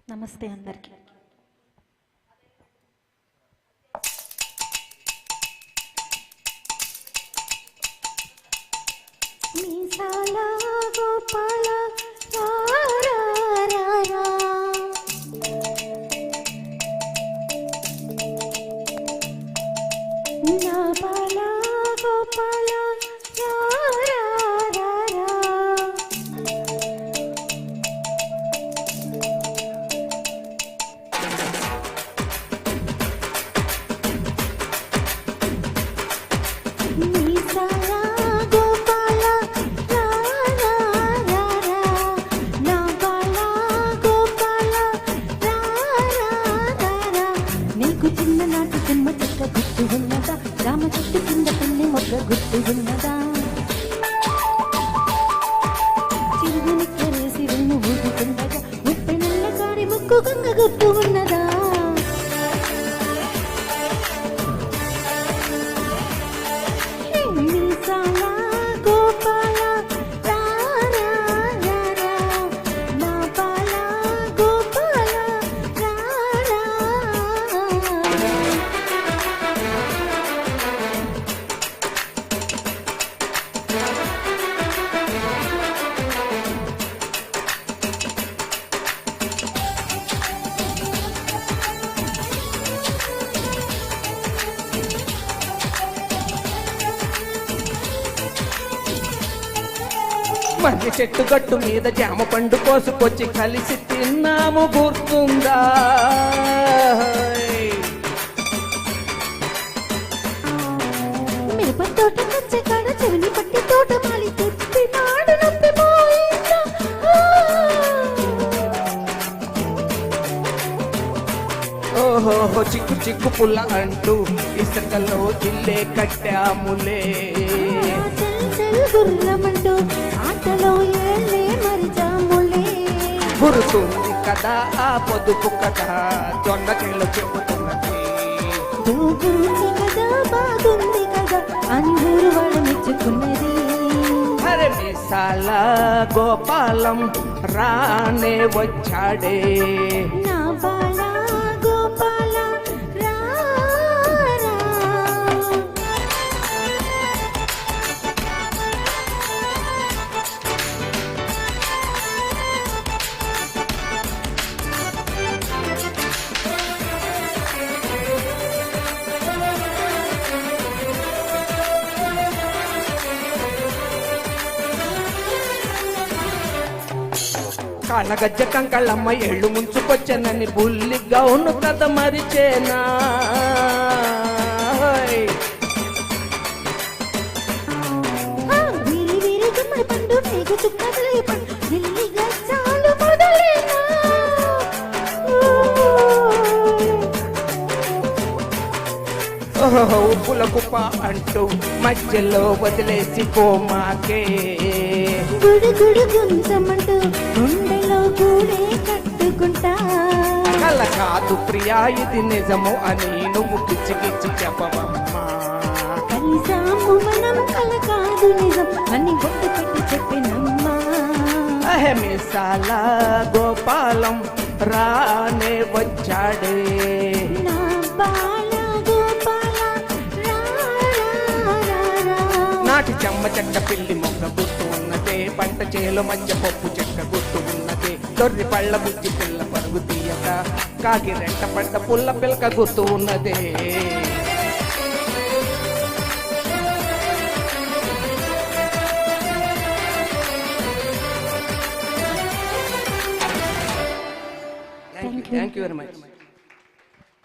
నమస్తే అందరికీ. మీసాల గోపాల రారా నా బాల గోపాల చిన్ననాటి జన్మ చెక్క గుర్తు ఉన్నదా, రామ చెట్టు కింద కొన్ని మొగ్గ గుర్తు ఉన్నదా, చిరుగుని కరేసి వెన్ను ఊదుకుండగా ముప్పై నెలల కారి ముక్కు గంగ గుర్తు ఉన్నదా, మర్రి చెట్టు గట్టు మీద జామ పండు కోసుకొచ్చి కలిసి తిన్నాము గుర్తుందా, మిరప తోట కచ్చే కాడ చెవిని పట్టి తోట మాలి తెప్పి నాడు నొప్పి పోయిందా, ఓహో చిక్కు చిక్కు పుల్ల అంటూ ఇసుకలో ఇల్లే కట్టాములే, గుర్రమంటూ ఆటలో ఏళ్ళే మరిచాములే, గుర్తుంది కదా ఆ పొదుపు కదా జొన్నకేళ్ళు చెబుతున్నది, దూగుంది కదా బాగుంది కదా అని ఊరు వాళ్ళు మెచ్చుకున్నది, అరే మిసాల గోపాలం రానే వచ్చాడే, నా బాల గోపాల కాళ్ళగజ్జ కంకళ్ళమ్మ ఎళ్ళు ముంచుకొచ్చనని బుల్లి గౌను కథ మరిచేనా, ఓహో ఉప్పుల కుప్ప అంటూ మధ్యలో వదిలేసి పోమాకే, గుడి గుడి గుంచమంటూ గుండెలో గూడే కట్టుకుంటా, కల కాదు ప్రియా ఇది నిజము అని నువ్వు పిచ్చి పిచ్చి చెప్పవమ్మా, కలిసాము మనం కల కాదు నిజం అని గుర్తు పెట్టి చెప్పినమ్మా, మిసాల గోపాలం రానే వచ్చాడే, నా బాల గోపాల నాటి చెమ్మ చెక్క పిల్లి మొక్క గుర్తు ఉన్నదే, పంట చేలో మధ్య పప్పు చెక్క గుర్తు ఉన్నదే, దొర్రి పళ్ళ బుజ్జి పిల్ల పరుగు తీయక కాకి రెంట పంట పుల్ల పిల్లక గుర్తు ఉన్నదే. Thank you very much.